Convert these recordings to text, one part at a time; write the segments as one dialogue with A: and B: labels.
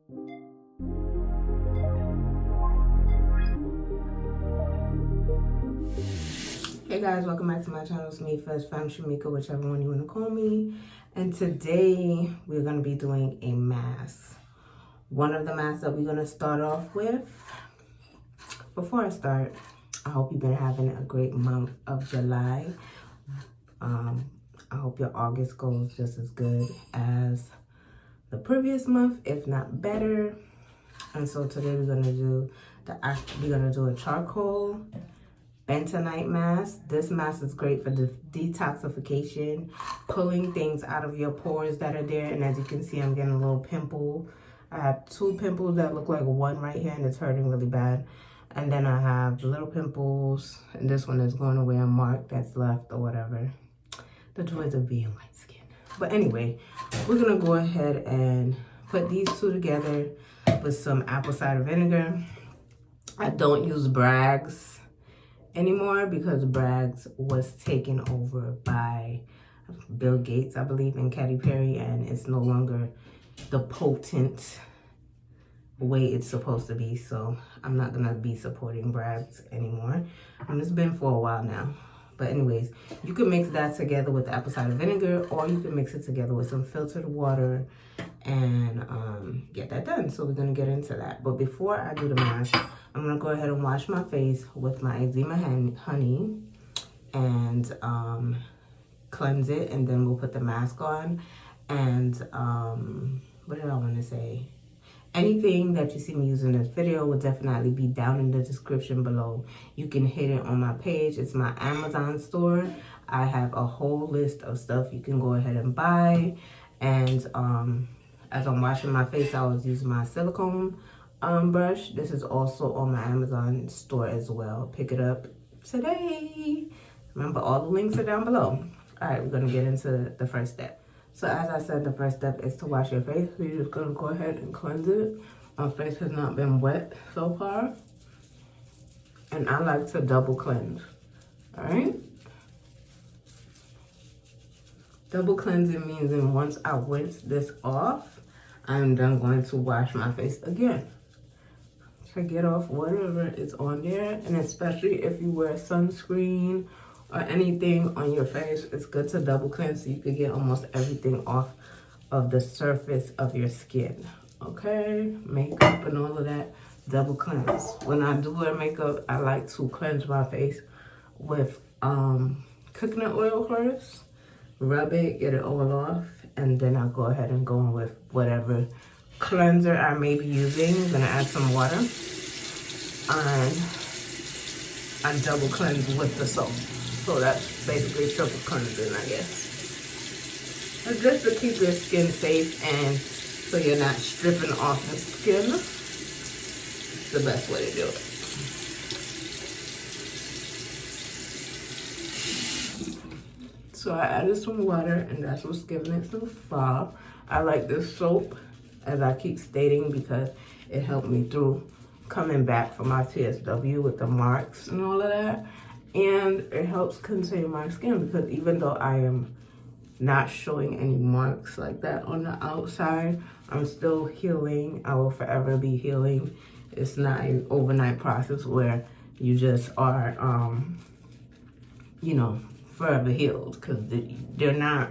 A: Hey guys, welcome back to my channel. It's me, Fiers, Femme, whichever one you want to call me. And today we're going to be doing a mask. One of the masks that we're going to start off with. Before I start, I hope you've been having a great month of July. I hope your August goes just as good as the previous month, if not better. And so today we're going to do a charcoal bentonite mask. This mask is great for the detoxification, pulling things out of your pores that are there. And as you can see, I'm getting a little pimple. I have 2 pimples that look like one right here, and it's hurting really bad. And then I have little pimples, and this one is going away, a mark that's left or whatever. The joys of being light skinned. But anyway, we're gonna go ahead and put these 2 together with some apple cider vinegar. I don't use Bragg's anymore because Bragg's was taken over by Bill Gates, I believe, and Katy Perry, and it's no longer the potent way it's supposed to be. So I'm not gonna be supporting Bragg's anymore. And it's been for a while now. But anyways, you can mix that together with the apple cider vinegar, or you can mix it together with some filtered water and get that done. So we're gonna get into that. But before I do the mask, I'm gonna go ahead and wash my face with my eczema honey and cleanse it, and then we'll put the mask on. And what did I want to say? Anything that you see me using in this video will definitely be down in the description below. You can hit it on my page. It's my Amazon store. I have a whole list of stuff you can go ahead and buy. And as I'm washing my face, I was using my silicone brush. This is also on my Amazon store as well. Pick it up today. Remember, all the links are down below. All right, we're gonna get into the first step. So as I said, the first step is to wash your face. So you're just gonna go ahead and cleanse it. My face has not been wet so far, and I like to double cleanse. All right. Double cleansing means that once I rinse this off, I'm then going to wash my face again to get off whatever is on there. And especially if you wear sunscreen or anything on your face, it's good to double cleanse so you can get almost everything off of the surface of your skin. Okay, makeup and all of that, double cleanse. When I do wear makeup, I like to cleanse my face with coconut oil first. Rub it, get it all off, and then I'll go ahead and go in with whatever cleanser I may be using. I'm gonna add some water, and double cleanse with the soap. So that's basically triple cleansing, I guess. And just to keep your skin safe and so you're not stripping off the skin, it's the best way to do it. So I added some water, and that's what's giving it some fall. I like this soap, as I keep stating, because it helped me through coming back from my TSW with the marks and all of that. And it helps contain my skin, because even though I am not showing any marks like that on the outside, I'm still healing. I will forever be healing. It's not an overnight process where you just are, you know, forever healed, because they're not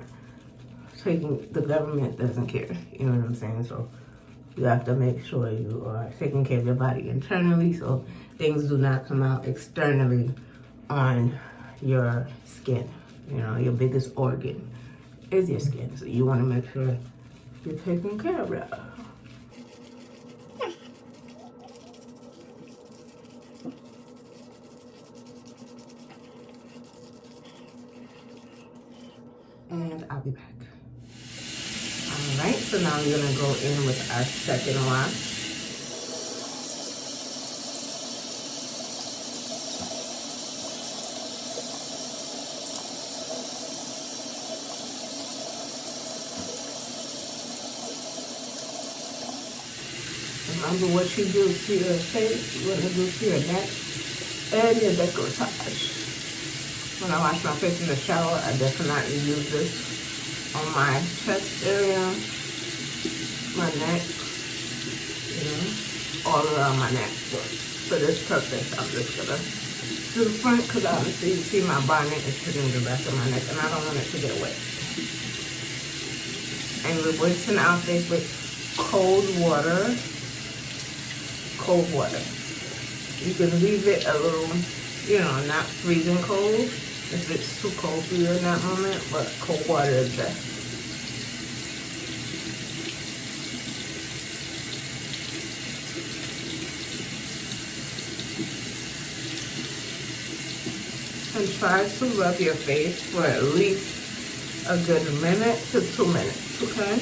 A: taking, the government doesn't care, you know what I'm saying? So you have to make sure you are taking care of your body internally so things do not come out externally on your skin. You know, your biggest organ is your skin, so you want to make sure you're taking care of it. And I'll be back. All right, so now we're gonna go in with our second wash. Remember what you do to your face, you want to do to your neck and your décolletage. When I wash my face in the shower, I definitely use this on my chest area, my neck, all around my neck. But for this purpose, I'm just gonna do the front because obviously you see my bonnet is hitting the rest of my neck and I don't want it to get wet. And we're rinsing our face with cold water. Cold water. You can leave it a little, you know, not freezing cold if it's too cold for you in that moment, but cold water is best. And try to rub your face for at least a good minute to 2 minutes, okay?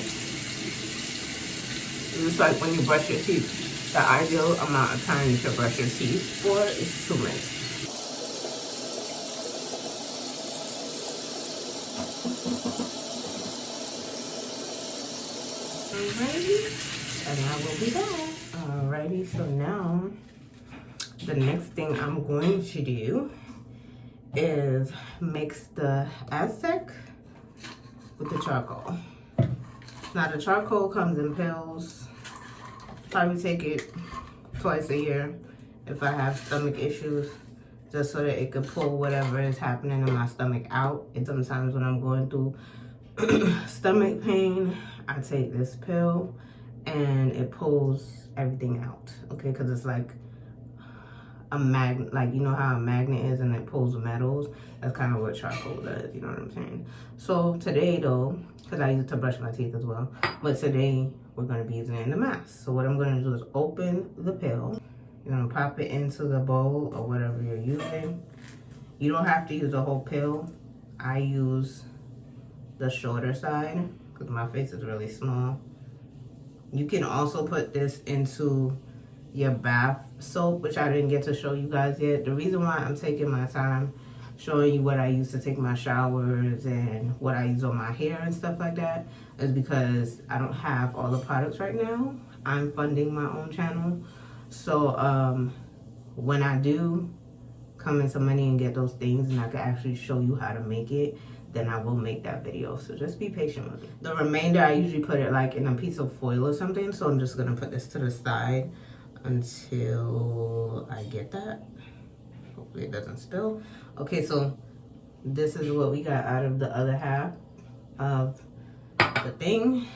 A: Just like when you brush your teeth. The ideal amount of time you should brush your teeth for is 2 minutes. Alrighty, and I will be back. Alrighty, so now the next thing I'm going to do is mix the Aztec with the charcoal. Now the charcoal comes in pills. Probably take it twice a year if I have stomach issues, just so that it could pull whatever is happening in my stomach out. And sometimes when I'm going through stomach pain, I take this pill and it pulls everything out, okay? Because it's like a magnet, like you know how a magnet is and it pulls metals. That's kind of what charcoal does, you know what I'm saying? So today though, because I use it to brush my teeth as well, but today we're going to be using it in the mask. So what I'm going to do is open the pill. You're going to pop it into the bowl or whatever you're using. You don't have to use the whole pill. I use the shorter side because my face is really small. You can also put this into your bath soap, which I didn't get to show you guys yet. The reason why I'm taking my time showing you what I use to take my showers and what I use on my hair and stuff like that is because I don't have all the products right now. I'm funding my own channel. So when I do come into money and get those things and I can actually show you how to make it, then I will make that video. So just be patient with it. The remainder, I usually put it like in a piece of foil or something. So I'm just gonna put this to the side until I get that. Hopefully it doesn't spill. Okay, so this is what we got out of the other half of the thing.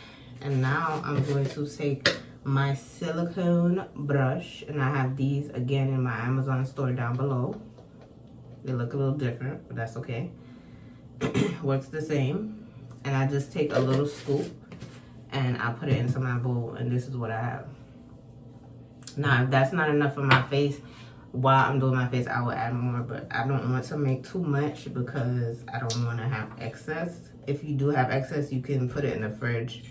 A: And now I'm going to take my silicone brush, and I have these again in my Amazon store down below. They look a little different, but that's okay. Works the same. And I just take a little scoop and I put it into my bowl, and this is what I have. Now, if that's not enough for my face, while I'm doing my face, I will add more, but I don't want to make too much because I don't want to have excess. If you do have excess, you can put it in the fridge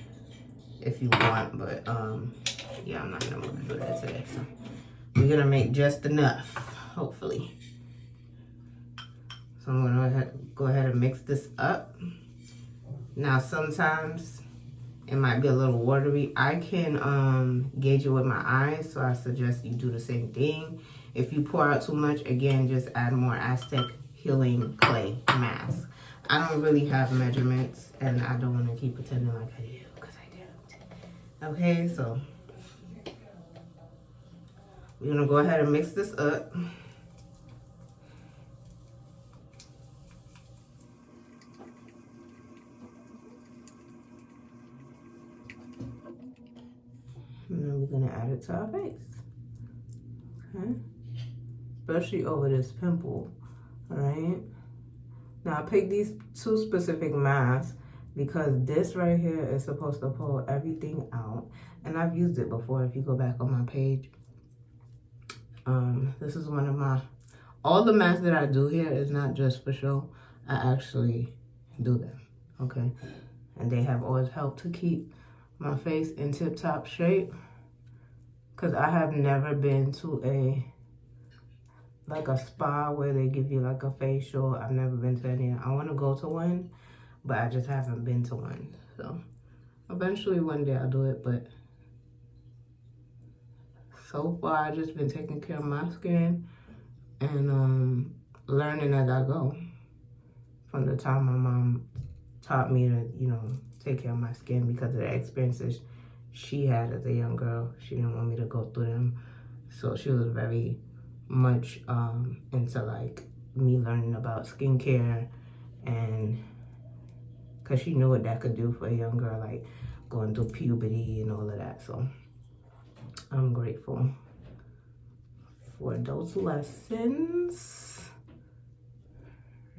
A: if you want, but yeah, I'm not gonna do that today. So we're gonna make just enough, hopefully. So I'm gonna go ahead and mix this up. Now sometimes it might be a little watery. I can gauge it with my eyes, so I suggest you do the same thing. If you pour out too much, again, just add more Aztec Healing Clay Mask. I don't really have measurements, and I don't want to keep pretending like I do, because I don't. Okay, so we're going to go ahead and mix this up. And then we're going to add it to our face. Okay? Especially over this pimple, all right? Now I picked these two specific masks because this right here is supposed to pull everything out. And I've used it before if you go back on my page. This is one of my, all the masks that I do here is not just for show. I actually do them, okay? And they have always helped to keep my face in tip-top shape. Because I have never been to a spa where they give you like a facial. I've never been to any. I want to go to one, but I just haven't been to one. So eventually one day I'll do it, but so far I've just been taking care of my skin and learning as I go. From the time my mom taught me to, you know, take care of my skin because of the experiences she had as a young girl. She didn't want me to go through them. So she was very much into like me learning about skincare, and because she knew what that could do for a young girl, like going through puberty and all of that. So I'm grateful for those lessons.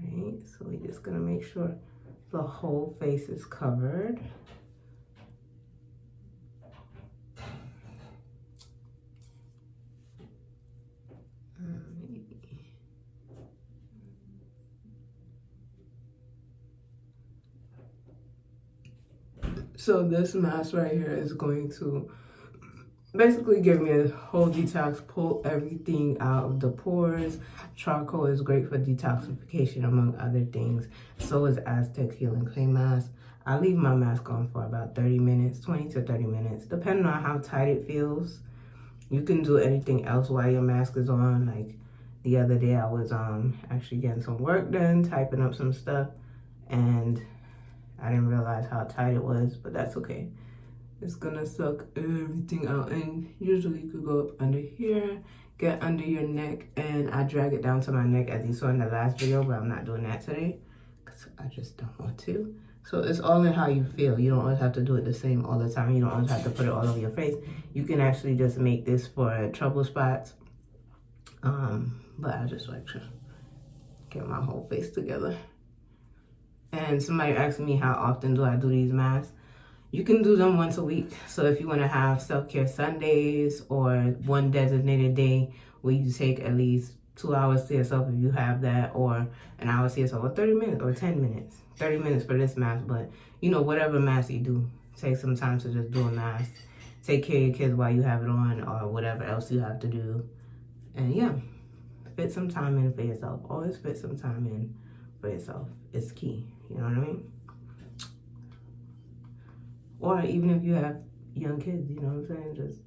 A: Right, so we're just gonna make sure the whole face is covered. So this mask right here is going to basically give me a whole detox, pull everything out of the pores. Charcoal is great for detoxification, among other things. So is Aztec Healing Clay Mask. I leave my mask on for about 30 minutes, 20 to 30 minutes, depending on how tight it feels. You can do anything else while your mask is on. Like the other day I was actually getting some work done, typing up some stuff, and I didn't realize how tight it was, but that's okay. It's gonna suck everything out, and usually you could go up under here, get under your neck, and I drag it down to my neck as you saw in the last video, but I'm not doing that today because I just don't want to. So it's all in how you feel. You don't always have to do it the same all the time. You don't always have to put it all over your face. You can actually just make this for trouble spots. But I just like to get my whole face together. And somebody asked me how often do I do these masks. You can do them once a week. So if you want to have self-care Sundays or one designated day where you take at least 2 hours to yourself if you have that, or an hour to yourself, or 30 minutes or 10 minutes. 30 minutes for this mask, but you know, whatever mask you do, take some time to just do a mask. Take care of your kids while you have it on, or whatever else you have to do. And yeah, fit some time in for yourself. Always fit some time in for yourself. It's key, you know what I mean? Or even if you have young kids, you know what I'm saying? Just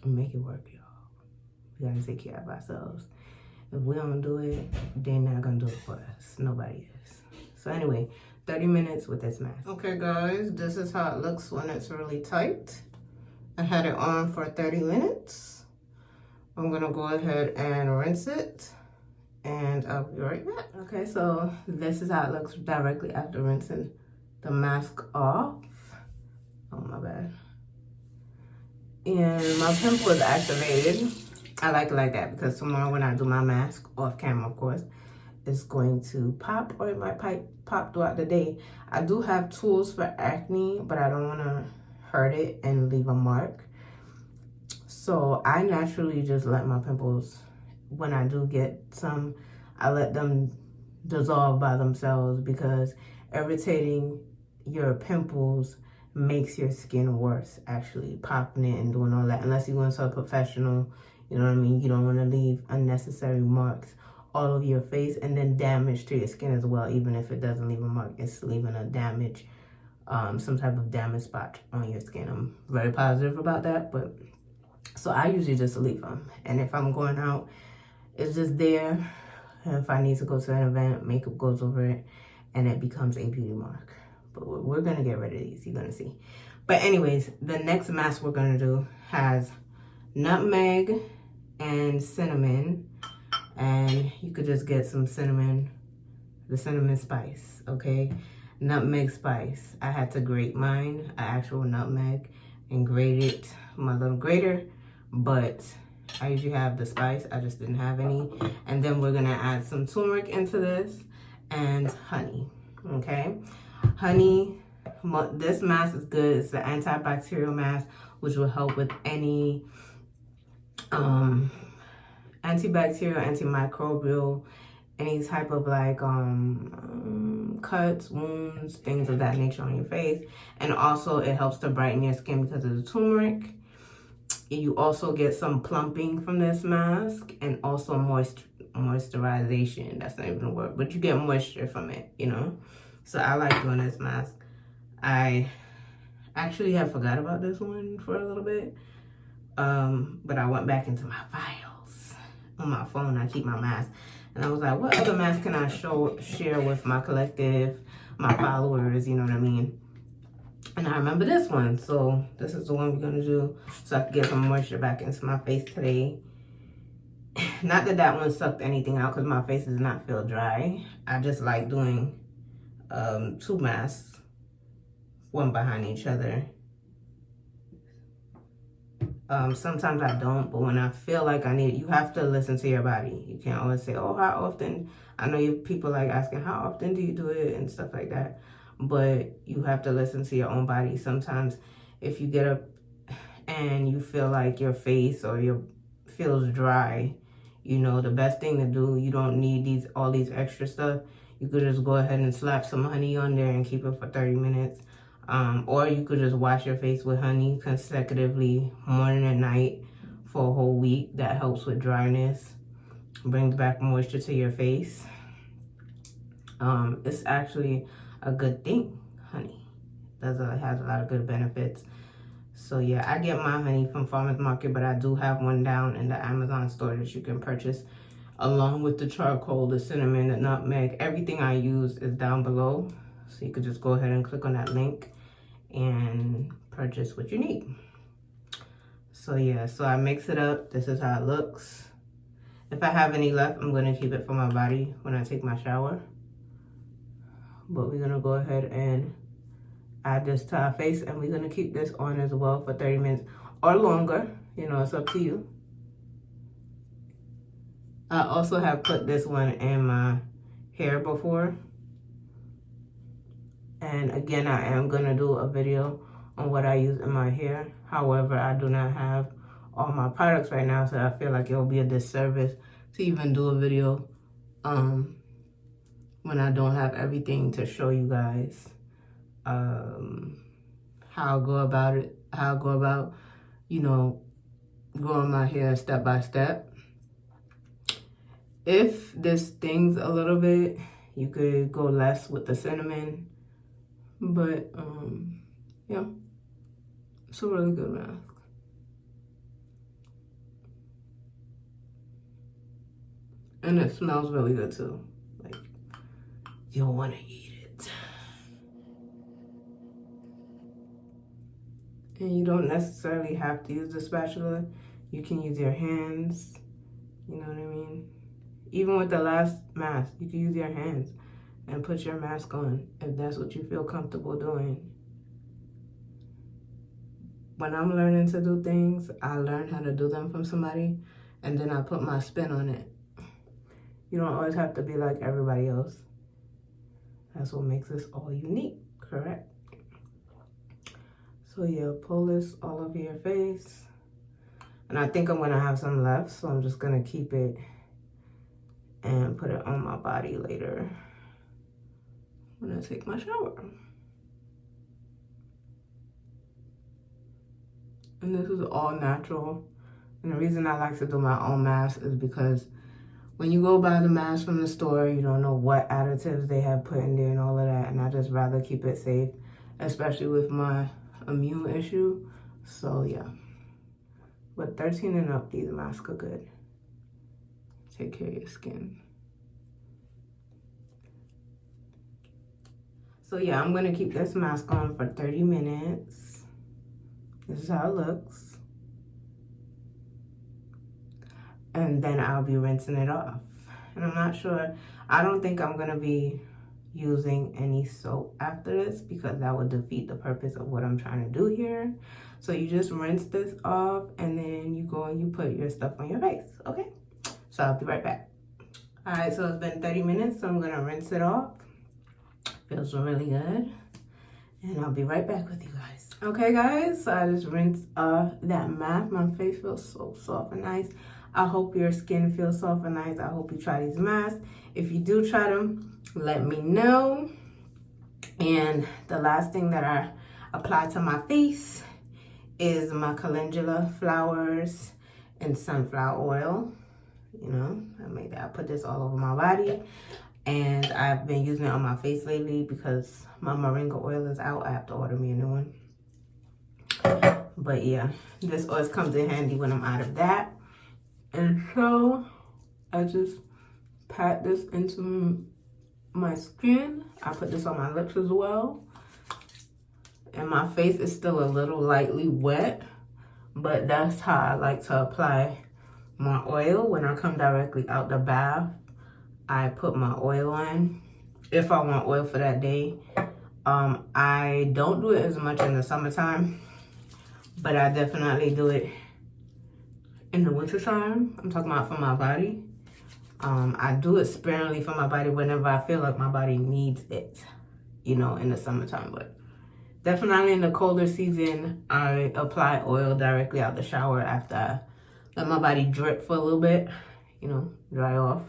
A: make it work, y'all. We gotta take care of ourselves. If we don't do it, they're not gonna do it for us. Nobody is. So anyway, 30 minutes with this mask. Okay guys, this is how it looks when it's really tight. I had it on for 30 minutes. I'm gonna go ahead and rinse it, and I'll be right back. Okay, so this is how it looks directly after rinsing the mask off. Oh, my bad. And my pimple is activated. I like it like that because tomorrow when I do my mask, off camera of course, it's going to pop, or it might pop throughout the day. I do have tools for acne, but I don't want to hurt it and leave a mark. So I naturally just let my pimples, when I do get some, I let them dissolve by themselves, because irritating your pimples makes your skin worse, actually popping it and doing all that, unless you go into a professional, you know what I mean? You don't want to leave unnecessary marks all over your face, and then damage to your skin as well. Even if it doesn't leave a mark, it's leaving a damage, some type of damage spot on your skin. I'm very positive about that, but so I usually just leave them, and if I'm going out, it's just there. And if I need to go to an event, makeup goes over it, and it becomes a beauty mark. But we're gonna get rid of these, you're gonna see. But anyways, the next mask we're gonna do has nutmeg and cinnamon, and you could just get some cinnamon, the cinnamon spice, okay? Nutmeg spice. I had to grate mine, an actual nutmeg, and grate it, my little grater, but I usually have the spice, I just didn't have any. And then we're gonna add some turmeric into this, and honey, okay? Honey, this mask is good. It's an antibacterial mask, which will help with any antibacterial, antimicrobial, any type of like cuts, wounds, things of that nature on your face. And also it helps to brighten your skin because of the turmeric. You also get some plumping from this mask, and also moisturization. That's not even a word, but you get moisture from it, you know? So I like doing this mask. I actually have forgot about this one for a little bit, but I went back into my files on my phone. I keep my mask, and I was like, what other mask can I share with my collective, my followers, you know what I mean? And I remember this one, so this is the one we're gonna do so I can get some moisture back into my face today. Not that that one sucked anything out because my face does not feel dry. I just like doing 2 masks, one behind each other. Sometimes I don't, but when I feel like I need it, you have to listen to your body. You can't always say, oh, how often? I know people like asking, how often do you do it and stuff like that. But you have to listen to your own body. Sometimes if you get up and you feel like your face or your feels dry, you know, the best thing to do, you don't need all these extra stuff. You could just go ahead and slap some honey on there and keep it for 30 minutes. Or you could just wash your face with honey consecutively, morning and night, for a whole week. That helps with dryness, brings back moisture to your face. It's actually a good thing, honey. It has a lot of good benefits. So yeah, I get my honey from Farmer's Market, but I do have one down in the Amazon store that you can purchase along with the charcoal, the cinnamon, the nutmeg. Everything I use is down below. So you could just go ahead and click on that link and purchase what you need. So yeah, so I mix it up. This is how it looks. If I have any left, I'm gonna keep it for my body when I take my shower. But we're gonna go ahead and add this to our face, and we're gonna keep this on as well for 30 minutes or longer. You know, it's up to you. I also have put this one in my hair before. And again, I am gonna do a video on what I use in my hair. However, I do not have all my products right now, so I feel like it will be a disservice to even do a video when I don't have everything to show you guys. How I go about, you know, growing my hair step by step. If this stings a little bit, you could go less with the cinnamon. But, yeah, it's a really good mask. And it smells really good too. Like, you'll want to eat it. And you don't necessarily have to use the spatula. You can use your hands. You know what I mean? Even with the last mask, you can use your hands and put your mask on if that's what you feel comfortable doing. When I'm learning to do things, I learn how to do them from somebody, and then I put my spin on it. You don't always have to be like everybody else. That's what makes us all unique, correct? So yeah, pull this all over your face. And I think I'm gonna have some left, so I'm just gonna keep it and put it on my body later when I take my shower. And this is all natural. And the reason I like to do my own mask is because when you go buy the mask from the store, you don't know what additives they have put in there and all of that. And I just rather keep it safe, especially with my immune issue. So yeah. But 13 and up, these masks are good. Take care of your skin. So yeah, I'm gonna keep this mask on for 30 minutes. This is how it looks. And then I'll be rinsing it off. And I'm not sure, I don't think I'm gonna be using any soap after this because that would defeat the purpose of what I'm trying to do here. So you just rinse this off and then you go and you put your stuff on your face, okay? So I'll be right back. All right, so it's been 30 minutes, so I'm gonna rinse it off. Feels really good. And I'll be right back with you guys. Okay guys, so I just rinsed off that mask. My face feels so soft and nice. I hope your skin feels soft and nice. I hope you try these masks. If you do try them, let me know. And the last thing that I apply to my face is my calendula flowers and sunflower oil. You know, I put this all over my body. And I've been using it on my face lately because my moringa oil is out. I have to order me a new one. But yeah, this always comes in handy when I'm out of that. And so I just pat this into my skin. I put this on my lips as well. and my face is still a little lightly wet, but that's how I like to apply my oil. When I come directly out the bath, I put my oil on if I want oil for that day. I don't do it as much in the summertime, but I definitely do it in the wintertime. I'm talking about for my body. I do it sparingly for my body whenever I feel like my body needs it, you know, in the summertime. But definitely in the colder season, I apply oil directly out the shower after I let my body drip for a little bit, you know, dry off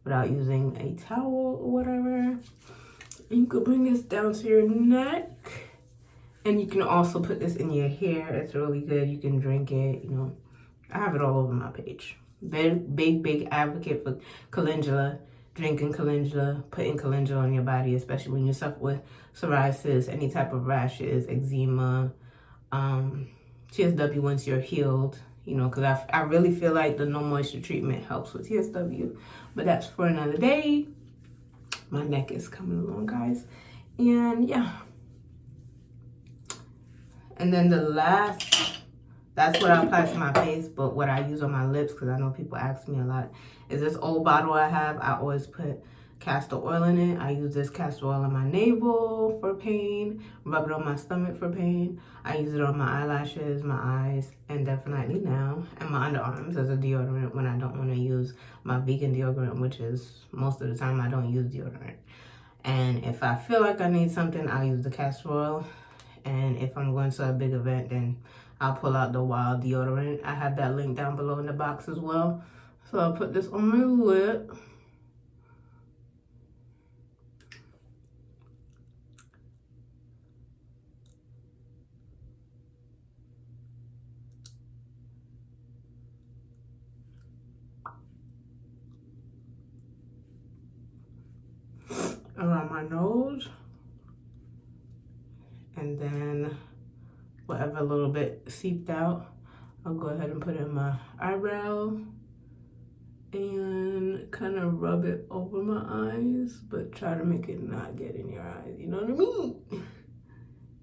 A: without using a towel or whatever. You could bring this down to your neck. And you can also put this in your hair. It's really good. You can drink it, you know. I have it all over my page. Big advocate for calendula, drinking calendula, putting calendula on your body, especially when you suffer with psoriasis, any type of rashes, eczema, TSW once you're healed, you know, because I really feel like the no moisture treatment helps with TSW, but that's for another day. My neck is coming along, guys, and yeah. And then the last, that's what I apply to my face, but what I use on my lips, because I know people ask me a lot, is this old bottle I have. I always put castor oil in it. I use this castor oil on my navel for pain, rub it on my stomach for pain. I use it on my eyelashes, my eyes, and definitely now, and my underarms as a deodorant when I don't want to use my vegan deodorant, which is most of the time I don't use deodorant. And if I feel like I need something, I'll use the castor oil. And if I'm going to a big event, then I'll pull out the wild deodorant. I have that link down below in the box as well. So I'll put this on my lip. Around my nose. And then whatever little bit seeped out, I'll go ahead and put it in my eyebrow and kind of rub it over my eyes, but try to make it not get in your eyes. You know what I mean?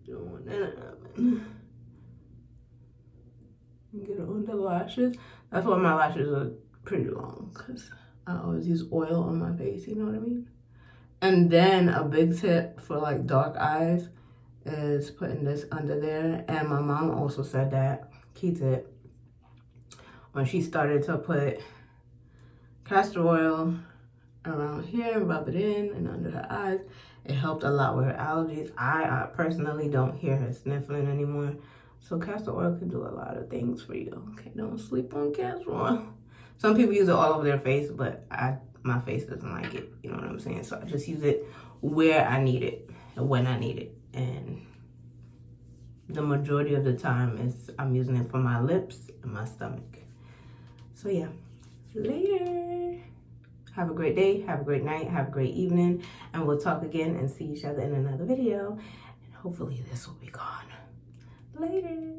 A: You don't want that to happen. Get it on the lashes. That's why my lashes are pretty long, because I always use oil on my face. You know what I mean? And then a big tip for like dark eyes is putting this under there. And my mom also said that, key tip, when she started to put castor oil around here, rub it in and under her eyes, it helped a lot with her allergies. I personally don't hear her sniffling anymore. So castor oil can do a lot of things for you. Okay, don't sleep on castor oil. Some people use it all over their face, but my face doesn't like it. You know what I'm saying? So I just use it where I need it and when I need it. And the majority of the time is I'm using it for my lips and my stomach. So yeah, later. Have a great day, have a great night, have a great evening, and we'll talk again and see each other in another video. And hopefully this will be gone. Later.